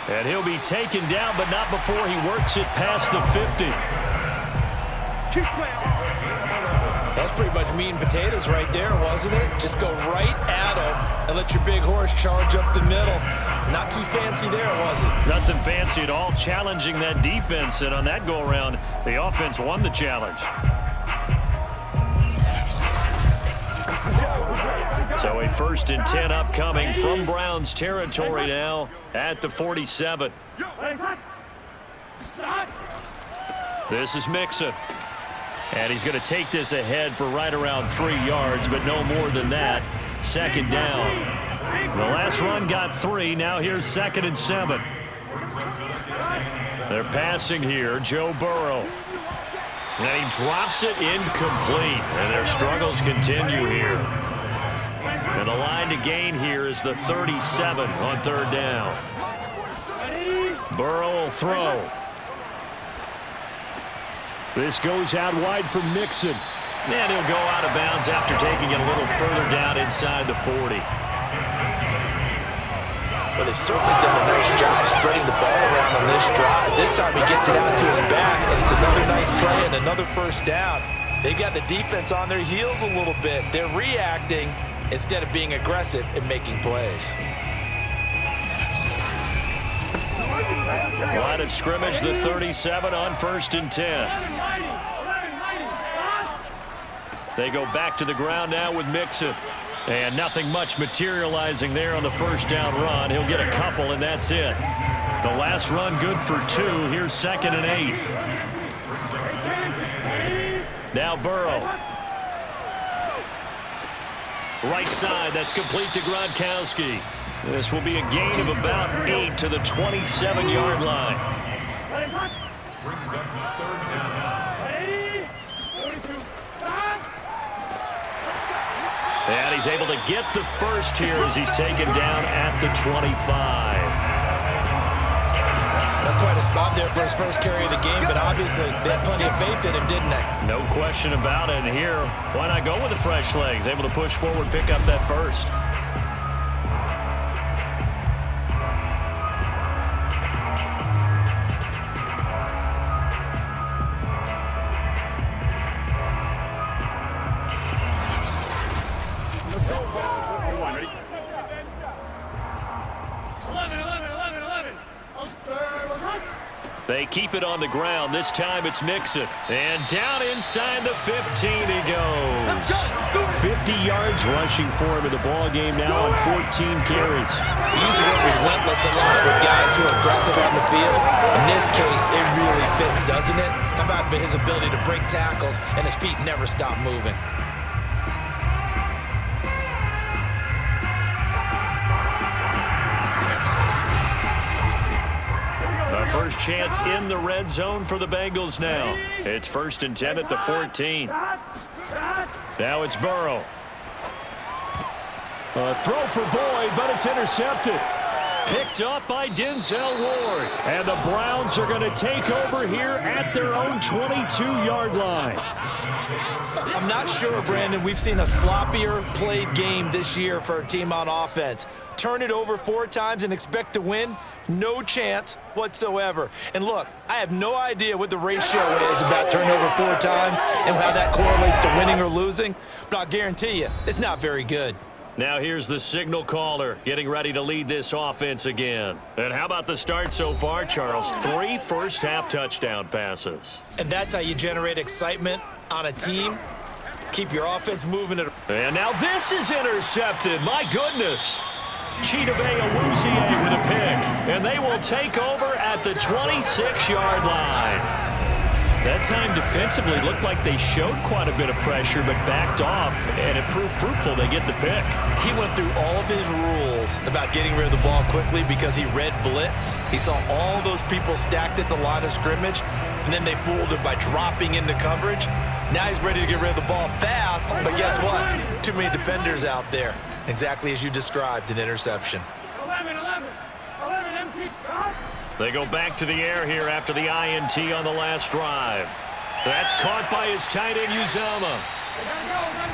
[SPEAKER 2] And he'll be taken down, but not before he works it past the 50.
[SPEAKER 3] That's pretty much meat and potatoes right there, wasn't it? Just go right at him and let your big horse charge up the middle. Not too fancy there, was it?
[SPEAKER 2] Nothing fancy at all, challenging that defense. And on that go-around, the offense won the challenge. So a 1st and 10 upcoming from Browns territory now at the 47. This is Mixon. And he's going to take this ahead for right around 3 yards, but no more than that. 2nd down. The last run got 3. Now here's 2nd and 7. They're passing here. Joe Burrow. And he drops it incomplete. And their struggles continue here. And the line to gain here is the 37 on 3rd down. Burrow will throw. This goes out wide for Mixon. And he'll go out of bounds after taking it a little further down inside the 40.
[SPEAKER 3] Well, they've certainly done a nice job spreading the ball around on this drive. This time he gets it out to his back, and it's another nice play and another 1st down. They've got the defense on their heels a little bit. They're reacting instead of being aggressive and making plays.
[SPEAKER 2] Line of scrimmage, the 37 on 1st and 10. They go back to the ground now with Mixon. And nothing much materializing there on the 1st down run. He'll get a couple, and that's it. The last run good for 2. Here's 2nd and 8. Now Burrow. Right side, that's complete to Gronkowski. This will be a gain of about 8 to the 27-yard line. And he's able to get the first here as he's taken down at the 25.
[SPEAKER 3] That's quite a spot there for his first carry of the game, but obviously they had plenty of faith in him, didn't they?
[SPEAKER 2] No question about it. And here, why not go with the fresh legs? Able to push forward, pick up that first. They keep it on the ground. This time it's Mixon. And down inside the 15 he goes. 50 yards rushing for him in the ball game now on 14 carries.
[SPEAKER 3] He's relentless a lot with guys who are aggressive on the field. In this case, it really fits, doesn't it? How about his ability to break tackles and his feet never stop moving?
[SPEAKER 2] First chance in the red zone for the Bengals now. It's 1st and 10 at the 14. Now it's Burrow. A throw for Boyd, but it's intercepted. Picked up by Denzel Ward. And the Browns are going to take over here at their own 22-yard line.
[SPEAKER 3] I'm not sure, Brandon. We've seen a sloppier played game this year for a team on offense. Turn it over 4 times and expect to win? No chance whatsoever. And look, I have no idea what the ratio is about turnover 4 times and how that correlates to winning or losing, but I'll guarantee you, it's not very good.
[SPEAKER 2] Now here's the signal caller getting ready to lead this offense again. And how about the start so far, Charles? 3 first-half touchdown passes.
[SPEAKER 3] And that's how you generate excitement on a team. Keep your offense moving it.
[SPEAKER 2] And now this is intercepted. My goodness. Chidobe Awuzie with a pick. And they will take over at the 26-yard line. That time defensively looked like they showed quite a bit of pressure but backed off, and it proved fruitful. They get the pick.
[SPEAKER 3] He went through all of his rules about getting rid of the ball quickly because he read blitz. He saw all those people stacked at the line of scrimmage, and then they fooled him by dropping into coverage. Now he's ready to get rid of the ball fast, but guess what? Too many defenders out there. Exactly as you described, an interception.
[SPEAKER 5] 11, empty.
[SPEAKER 4] They go back to the air here after the INT on the last drive. That's caught by his tight end, Uzama.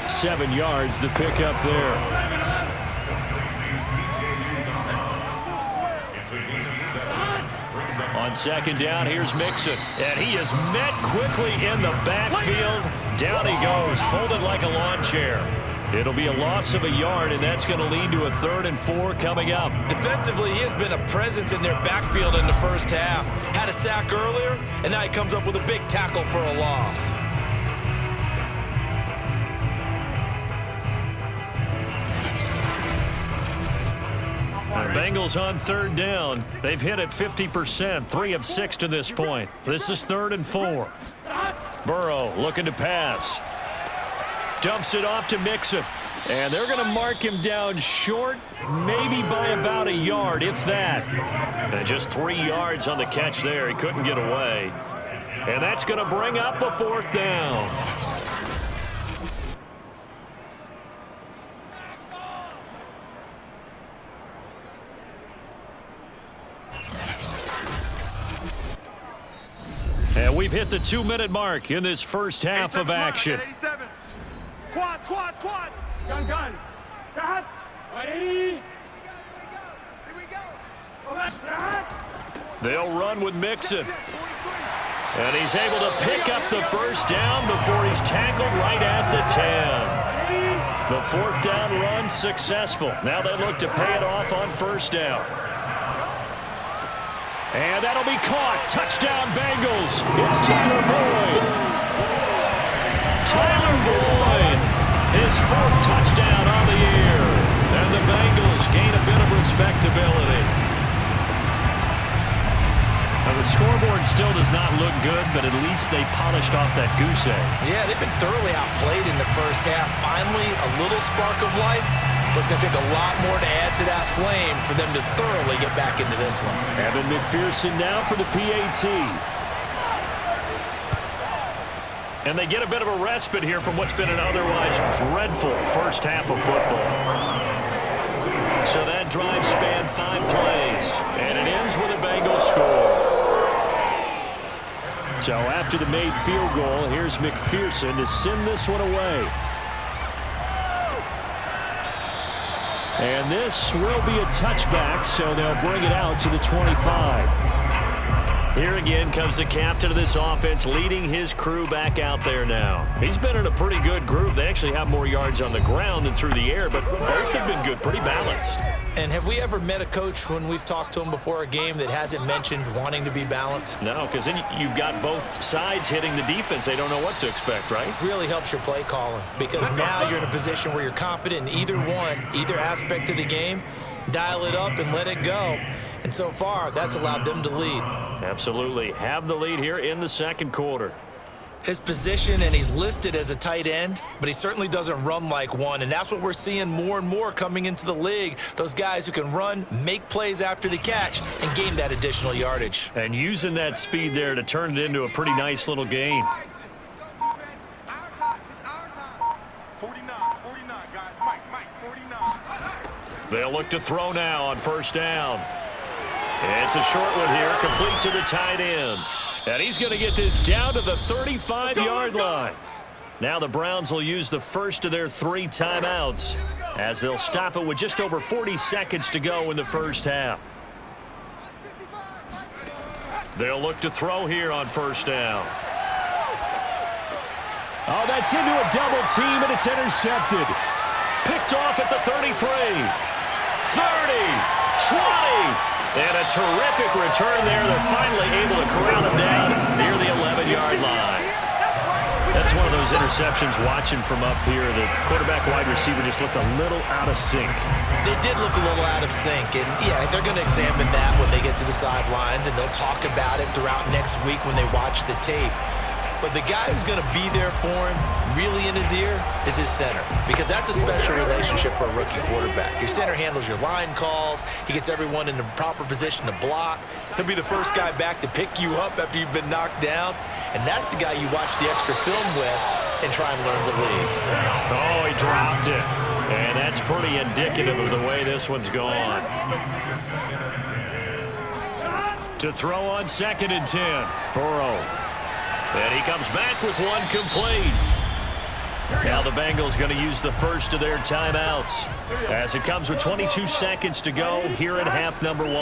[SPEAKER 2] 7 yards, the pickup there.
[SPEAKER 4] On second down, here's Mixon. And he is met quickly in the backfield. Down he goes, folded like a lawn chair. It'll be a loss of a yard, and that's going to lead to a 3rd and 4 coming up.
[SPEAKER 3] Defensively, he has been a presence in their backfield in the first half. Had a sack earlier, and now he comes up with a big tackle for a loss.
[SPEAKER 4] The Bengals on 3rd down. They've hit it 50%, 3 of 6 to this point. This is 3rd and 4. Burrow looking to pass. Dumps it off to Mixon. And they're going to mark him down short, maybe by about a yard, if that. And just 3 yards on the catch there. He couldn't get away. And that's going to bring up a 4th down. And we've hit the 2-minute mark in this first half of action.
[SPEAKER 5] 87. Quad, quad, quad.
[SPEAKER 6] Gun. Stop. Ready.
[SPEAKER 5] Here we go.
[SPEAKER 4] They'll run with Mixon. And he's able to pick up the first down before he's tackled right at the 10. The 4th down run successful. Now they look to pay it off on 1st down. And that'll be caught. Touchdown, Bengals. It's Tyler Boyd. Tyler Boyd, his 4th touchdown on the year. And the Bengals gain a bit of respectability. Now, the scoreboard still does not look good, but at least they polished off that goose egg.
[SPEAKER 3] Yeah, they've been thoroughly outplayed in the first half. Finally, a little spark of life. But it's going to take a lot more to add to that flame for them to thoroughly get back into this one.
[SPEAKER 2] Evan McPherson now for the PAT.
[SPEAKER 4] And they get a bit of a respite here from what's been an otherwise dreadful first half of football. So that drive spanned 5 plays, and it ends with a Bengals score.
[SPEAKER 2] So after the made field goal, here's McPherson to send this one away. And this will be a touchback, so they'll bring it out to the 25.
[SPEAKER 4] Here again comes the captain of this offense, leading his crew back out there now. He's been in a pretty good group. They actually have more yards on the ground than through the air, but both have been good, pretty balanced.
[SPEAKER 3] And have we ever met a coach when we've talked to him before a game that hasn't mentioned wanting to be balanced?
[SPEAKER 4] No, because then you've got both sides hitting the defense. They don't know what to expect, right?
[SPEAKER 3] Really helps your play calling, because now you're in a position where you're confident in either aspect of the game. Dial it up and let it go. And so far, that's allowed them to lead.
[SPEAKER 4] Absolutely. Have the lead here in the second quarter.
[SPEAKER 3] His position, and he's listed as a tight end, but he certainly doesn't run like one, and that's what we're seeing more and more coming into the league. Those guys who can run, make plays after the catch, and gain that additional yardage.
[SPEAKER 4] And using that speed there to turn it into a pretty nice little gain.
[SPEAKER 5] Our time. It's our time. 49, guys. Mike, 49.
[SPEAKER 4] They'll look to throw now on first down. It's a short one here, complete to the tight end. And he's going to get this down to the 35-yard line. Now the Browns will use the first of their 3 timeouts as they'll stop it with just over 40 seconds to go in the first half. They'll look to throw here on first down.
[SPEAKER 2] Oh, that's into a double team, and it's intercepted.
[SPEAKER 4] Picked off at the 33, 30, 20. And a terrific return there. They're finally able to corral him down near the 11-yard line. That's one of those interceptions watching from up here. The quarterback wide receiver just looked a little out of sync.
[SPEAKER 3] They did look a little out of sync, and yeah, they're going to examine that when they get to the sidelines, and they'll talk about it throughout next week when they watch the tape. But the guy who's going to be there for him, really in his ear, is his center. Because that's a special relationship for a rookie quarterback. Your center handles your line calls. He gets everyone in the proper position to block. He'll be the first guy back to pick you up after you've been knocked down. And that's the guy you watch the extra film with and try and learn the league.
[SPEAKER 4] Oh, he dropped it. And that's pretty indicative of the way this one's gone. To throw on 2nd and 10. Burrow. And he comes back with one complete. Now the Bengals going to use the first of their timeouts as it comes with 22 seconds to go here in half number 1.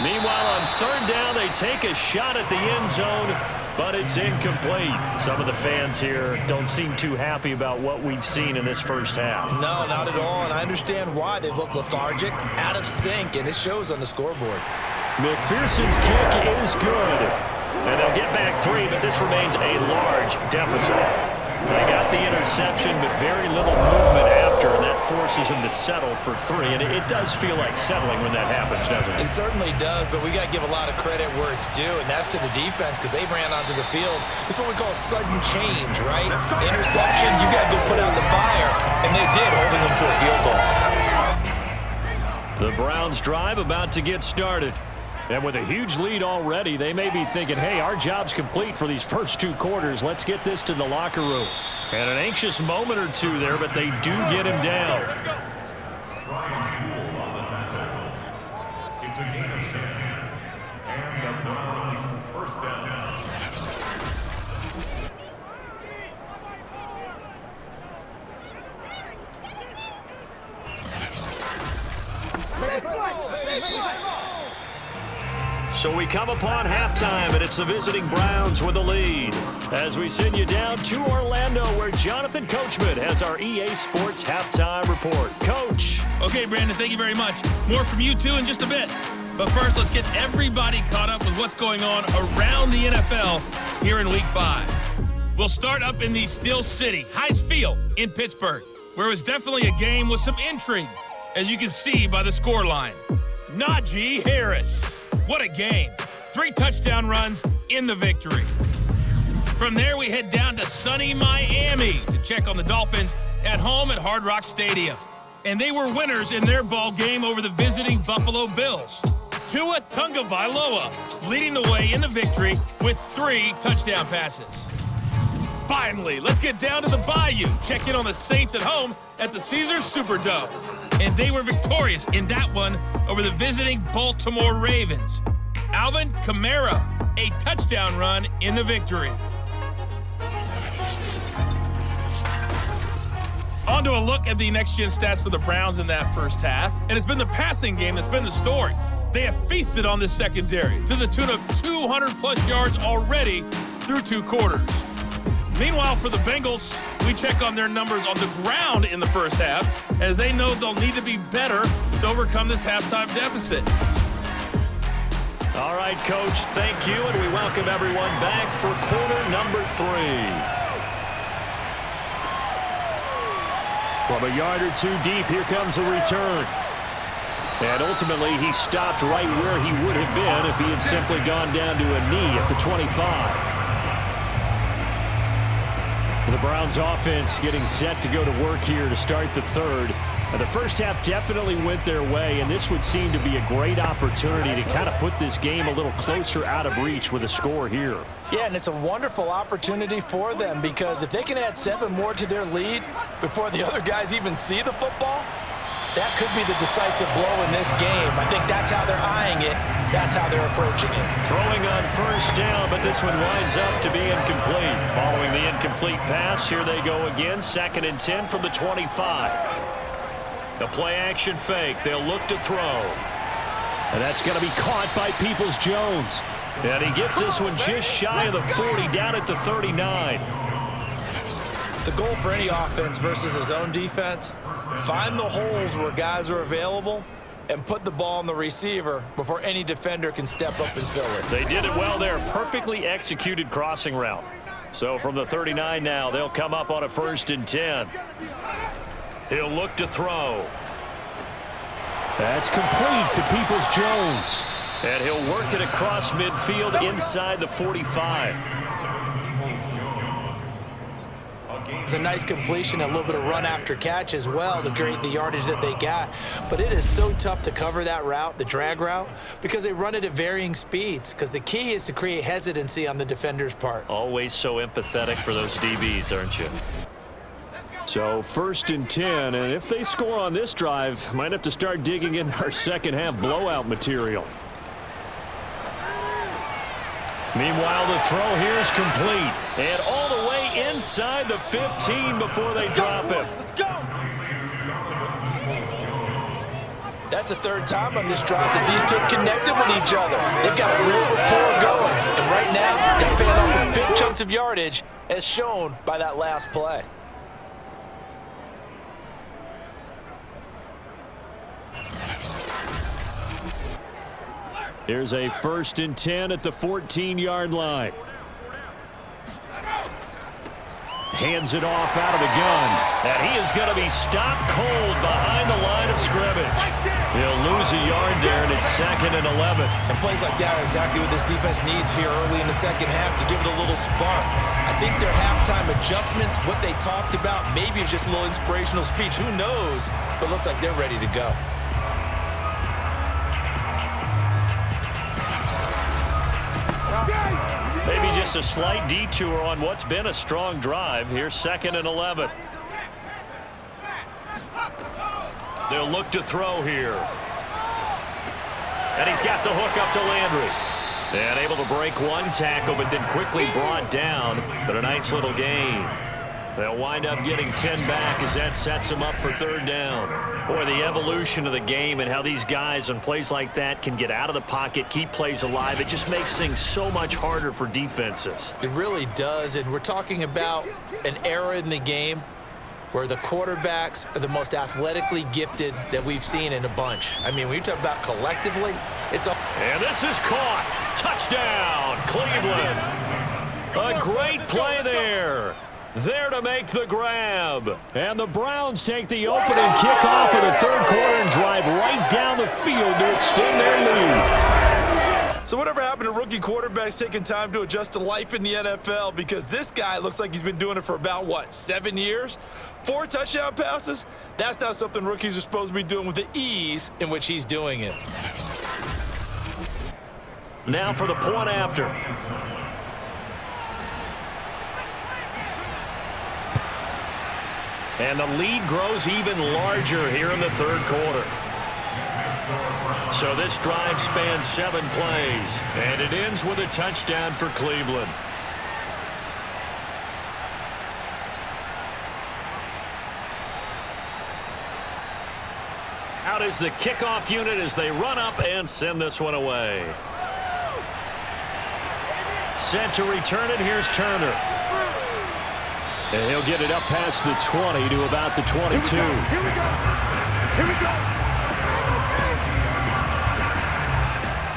[SPEAKER 4] Meanwhile, on 3rd down, they take a shot at the end zone, but it's incomplete. Some of the fans here don't seem too happy about what we've seen in this first half.
[SPEAKER 3] No, not at all, and I understand why. They look lethargic, out of sync, and it shows on the scoreboard.
[SPEAKER 4] McPherson's kick is good. And they'll get back 3, but this remains a large deficit. They got the interception, but very little movement after, and that forces them to settle for 3. And it does feel like settling when that happens, doesn't it?
[SPEAKER 3] It certainly does, but we got to give a lot of credit where it's due, and that's to the defense because they ran onto the field. This is what we call sudden change, right? Interception, you got to go put out the fire, and they did, holding them to a field goal.
[SPEAKER 4] The Browns drive about to get started. And with a huge lead already, they may be thinking, hey, our job's complete for these first 2 quarters. Let's get this to the locker room. And an anxious moment or two there, but they do get him down.
[SPEAKER 7] It's a gain of 10. And the Browns first down.
[SPEAKER 4] So we come upon halftime, and it's the visiting Browns with the lead. As we send you down to Orlando, where Jonathan Coachman has our EA Sports halftime report. Coach.
[SPEAKER 8] Okay, Brandon, thank you very much. More from you two in just a bit. But first, let's get everybody caught up with what's going on around the NFL here in Week 5. We'll start up in the Steel City, Heinz Field in Pittsburgh, where it was definitely a game with some intrigue, as you can see by the scoreline. Najee Harris. What a game. 3 touchdown runs in the victory. From there, we head down to sunny Miami to check on the Dolphins at home at Hard Rock Stadium. And they were winners in their ball game over the visiting Buffalo Bills. Tua Tagovailoa leading the way in the victory with 3 touchdown passes. Finally, let's get down to the Bayou. Check in on the Saints at home at the Caesars Superdome. And they were victorious in that one over the visiting Baltimore Ravens. Alvin Kamara, a touchdown run in the victory. On to a look at the next-gen stats for the Browns in that first half. And it's been the passing game that's been the story. They have feasted on this secondary to the tune of 200-plus yards already through 2 quarters. Meanwhile, for the Bengals, we check on their numbers on the ground in the first half, as they know they'll need to be better to overcome this halftime deficit.
[SPEAKER 4] All right, Coach, thank you, and we welcome everyone back for quarter number 3. From a yard or 2 deep, here comes a return. And ultimately, he stopped right where he would have been if he had simply gone down to a knee at the 25. The Browns offense getting set to go to work here to start the 3rd. The first half definitely went their way, and this would seem to be a great opportunity to kind of put this game a little closer out of reach with a score here.
[SPEAKER 3] Yeah, and it's a wonderful opportunity for them because if they can add 7 more to their lead before the other guys even see the football, that could be the decisive blow in this game. I think that's how they're eyeing it. That's how they're approaching it.
[SPEAKER 4] Throwing on first down, but this one winds up to be incomplete. Following the incomplete pass, here they go again. 2nd and 10 from the 25. The play-action fake. They'll look to throw. And that's going to be caught by Peoples-Jones. And he gets this one just shy of the 40, down at the 39.
[SPEAKER 3] The goal for any offense versus his own defense, find the holes where guys are available and put the ball on the receiver before any defender can step up and fill it.
[SPEAKER 4] They did it well there. Perfectly executed crossing route. So from the 39 now, they'll come up on a 1st and 10. He'll look to throw. That's complete to Peoples-Jones. And he'll work it across midfield inside the 45.
[SPEAKER 3] It's a nice completion, a little bit of run after catch as well to create the yardage that they got. But it is so tough to cover that route, the drag route, because they run it at varying speeds. Because the key is to create hesitancy on the defender's part.
[SPEAKER 4] Always so empathetic for those DBs, aren't you? So 1st and 10, and if they score on this drive, might have to start digging in our second half blowout material. Meanwhile, the throw here is complete. And all the way inside the 15 before they drop him.
[SPEAKER 5] Let's go.
[SPEAKER 3] That's the 3rd time on this drive that these two have connected with each other. They've got a real rapport going. And right now, it's paying off with big chunks of yardage, as shown by that last play.
[SPEAKER 4] Here's a 1st and 10 at the 14-yard line. Hands it off out of the gun. And he is going to be stopped cold behind the line of scrimmage. He'll lose a yard there, and it's 2nd and 11.
[SPEAKER 3] And plays like that are exactly what this defense needs here early in the second half to give it a little spark. I think their halftime adjustments, what they talked about, maybe it's just a little inspirational speech. Who knows? But looks like they're ready to go.
[SPEAKER 4] Maybe just a slight detour on what's been a strong drive. Here's 2nd and 11. They'll look to throw here. And he's got the hook up to Landry. And able to break one tackle, but then quickly brought down. But a nice little gain. They'll wind up getting 10 back as that sets them up for 3rd down. Boy, the evolution of the game and how these guys on plays like that can get out of the pocket, keep plays alive, it just makes things so much harder for defenses.
[SPEAKER 3] It really does, and we're talking about an era in the game where the quarterbacks are the most athletically gifted that we've seen in a bunch. I mean, when you talk about collectively, it's a...
[SPEAKER 4] And this is caught. Touchdown, Cleveland. A great play there. There to make the grab. And the Browns take the opening kickoff of the 3rd quarter and drive right down the field to extend their lead.
[SPEAKER 3] So whatever happened to rookie quarterbacks taking time to adjust to life in the NFL? Because this guy looks like he's been doing it for about, what, 7 years? 4 touchdown passes? That's not something rookies are supposed to be doing with the ease in which he's doing it.
[SPEAKER 4] Now for the point after. And the lead grows even larger here in the 3rd quarter. So this drive spans 7 plays, and it ends with a touchdown for Cleveland. Out is the kickoff unit as they run up and send this one away. Set to return it, here's Turner. And he'll get it up past the 20 to about the 22.
[SPEAKER 5] Here we go. Here we go.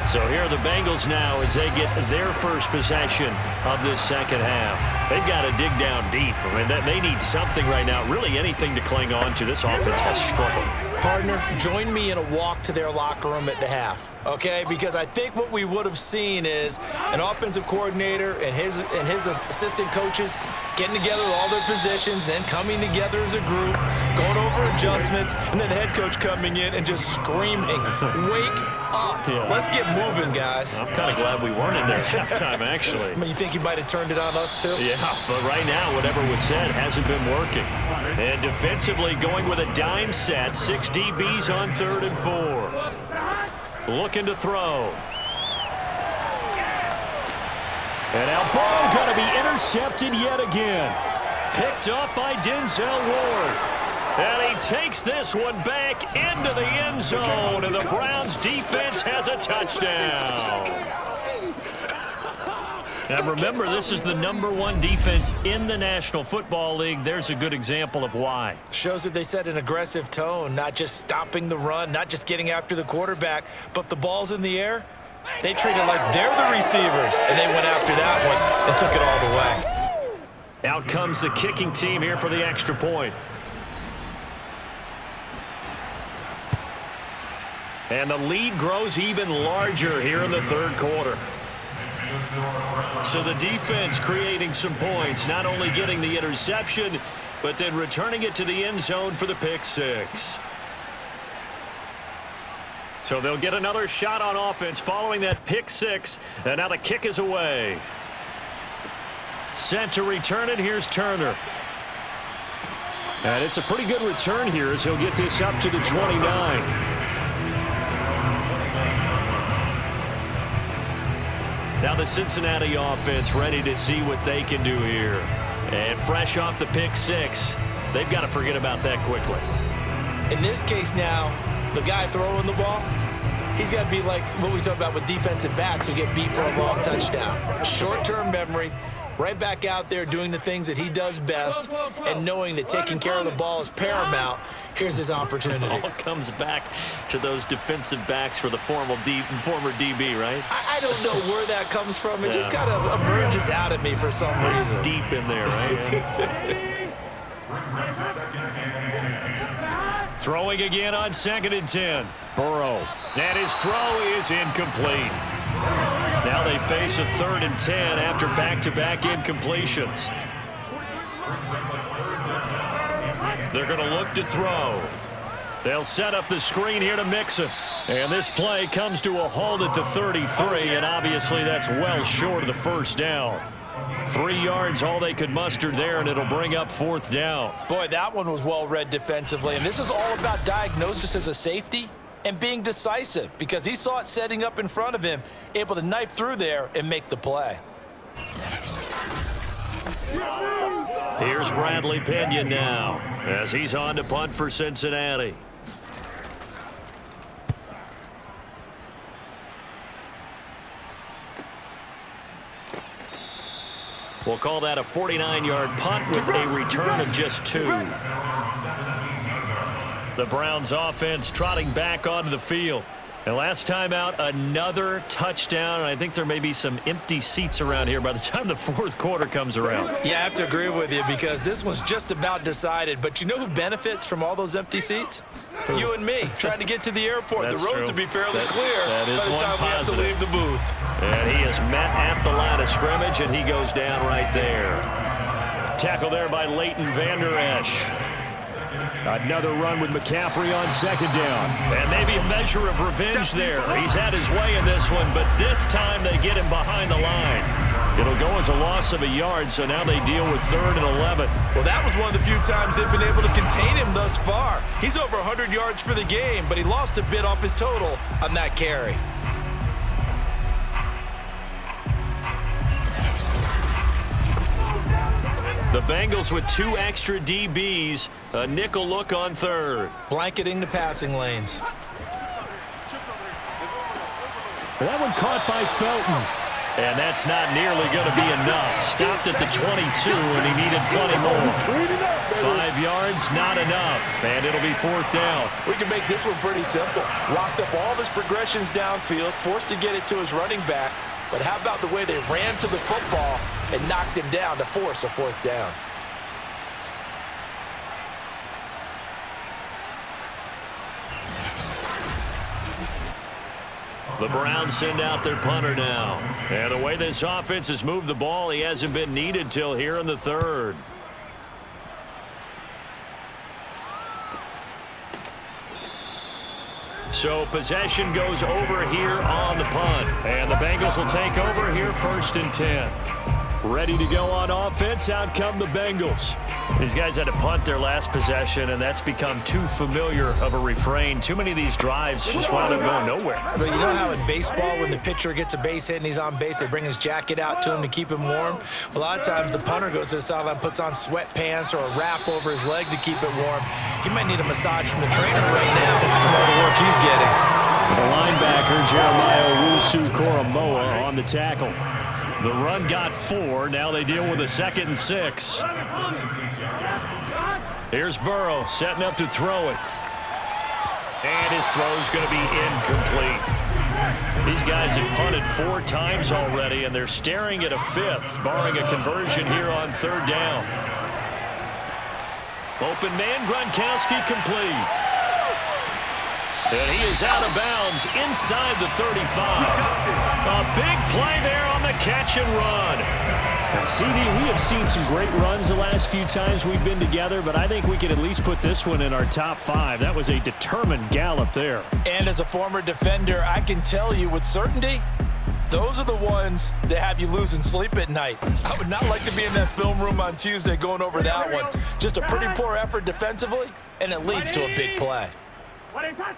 [SPEAKER 4] So here are the Bengals now as they get their first possession of this second half. They've got to dig down deep. I mean, they need something right now, really anything to cling on to. This offense has struggled.
[SPEAKER 3] Partner, join me in a walk to their locker room at the half, okay? Because I think what we would have seen is an offensive coordinator and his assistant coaches getting together with all their positions, then coming together as a group, going over adjustments, and then the head coach coming in and just screaming, wake up.
[SPEAKER 4] Yeah.
[SPEAKER 3] Let's get moving, guys.
[SPEAKER 4] I'm kind of glad we weren't in there at halftime, actually.
[SPEAKER 3] I mean, you think he might have turned it on us, too?
[SPEAKER 4] Yeah, but right now, whatever was said hasn't been working. And defensively going with a dime set, 6 DBs on 3rd and 4. Looking to throw. And now ball going to be intercepted yet again. Picked up by Denzel Ward. And he takes this one back into the end zone, and the Browns defense has a touchdown. And remember, this is the #1 defense in the National Football League. There's a good example of why.
[SPEAKER 3] Shows that they set an aggressive tone, not just stopping the run, not just getting after the quarterback, but the ball's in the air. They treat it like they're the receivers, and they went after that one and took it all the way.
[SPEAKER 4] Out comes the kicking team here for the extra point. And the lead grows even larger here in the 3rd quarter. So the defense creating some points, not only getting the interception, but then returning it to the end zone for the pick 6. So they'll get another shot on offense following that pick 6, and now the kick is away. Set to return it, here's Turner.
[SPEAKER 2] And it's a pretty good return here as he'll get this up to the 29. Now the Cincinnati offense ready to see what they can do here. And fresh off the pick six, they've got to forget about that quickly.
[SPEAKER 3] In this case now, the guy throwing the ball, he's got to be like what we talk about with defensive backs who get beat for a long touchdown. Short-term memory, right back out there doing the things that he does best, and knowing that taking care of the ball is paramount. Here's his opportunity.
[SPEAKER 2] It all comes back to those defensive backs for the former DB, right?
[SPEAKER 3] I don't know where that comes from. It just kind of emerges out of me for some reason.
[SPEAKER 2] It's deep in there, right? Throwing again on 2nd and 10. Burrow. And his throw is incomplete. Now they face a 3rd and 10 after back-to-back incompletions. They're going to look to throw. They'll set up the screen here to Mixon. And this play comes to a halt at the 33, and obviously that's well short of the first down. 3 yards, all they could muster there, and it'll bring up 4th down.
[SPEAKER 3] Boy, that one was well read defensively, and this is all about diagnosis as a safety and being decisive, because he saw it setting up in front of him, able to knife through there and make the play.
[SPEAKER 2] Here's Bradley Pinion now as he's on to punt for Cincinnati. We'll call that a 49-yard punt with a return of just 2. The Browns offense trotting back onto the field. And last time out, another touchdown. And I think there may be some empty seats around here by the time the 4th quarter comes around.
[SPEAKER 3] Yeah, I have to agree with you because this one's just about decided. But you know who benefits from all those empty seats? You and me, trying to get to the airport. The roads will be fairly clear by the time we have to leave the booth.
[SPEAKER 2] And he is met at the line of scrimmage, and he goes down right there. Tackle there by Leighton Vander Esch. Another run with McCaffrey on 2nd down. And maybe a measure of revenge there. He's had his way in this one, but this time they get him behind the line. It'll go as a loss of a yard, so now they deal with 3rd and 11.
[SPEAKER 3] Well, that was one of the few times they've been able to contain him thus far. He's over 100 yards for the game, but he lost a bit off his total on that carry.
[SPEAKER 2] The Bengals with 2 extra DBs, a nickel look on 3rd.
[SPEAKER 3] Blanketing the passing lanes.
[SPEAKER 2] That one caught by Felton. And that's not nearly going to be enough. Stopped at the 22, and he needed plenty more. 5 yards, not enough, and it'll be 4th down.
[SPEAKER 3] We can make this one pretty simple. Locked up all of his progressions downfield, forced to get it to his running back. But how about the way they ran to the football and knocked him down to force a 4th down?
[SPEAKER 2] The Browns send out their punter now. And the way this offense has moved the ball, he hasn't been needed till here in the 3rd. So possession goes over here on the punt. And the Bengals will take over here 1st and 10. Ready to go on offense. Out come the Bengals. These guys had to punt their last possession, and that's become too familiar of a refrain. Too many of these drives just wound up going nowhere.
[SPEAKER 3] But you know how in baseball, when the pitcher gets a base hit and he's on base, they bring his jacket out to him to keep him warm? A lot of times the punter goes to the sideline, puts on sweatpants or a wrap over his leg to keep it warm. He might need a massage from the trainer right now after all the work he's getting.
[SPEAKER 2] The linebacker, Jeremiah Owusu-Koramoah, on the tackle. The run got 4. Now they deal with a 2nd and 6. Here's Burrow setting up to throw it. And his throw's going to be incomplete. These guys have punted 4 times already, and they're staring at a 5th, barring a conversion here on 3rd down. Open man, Gronkowski complete. And he is out of bounds inside the 35. A big play there on the catch and run. Now, CD, we have seen some great runs the last few times we've been together, but I think we can at least put this one in our top 5. That was a determined gallop there.
[SPEAKER 3] And as a former defender, I can tell you with certainty, Those are the ones that have you losing sleep at night. I would not like to be in that film room on Tuesday going over that one. Just a pretty poor effort defensively, and it leads to a big play.
[SPEAKER 6] What is that?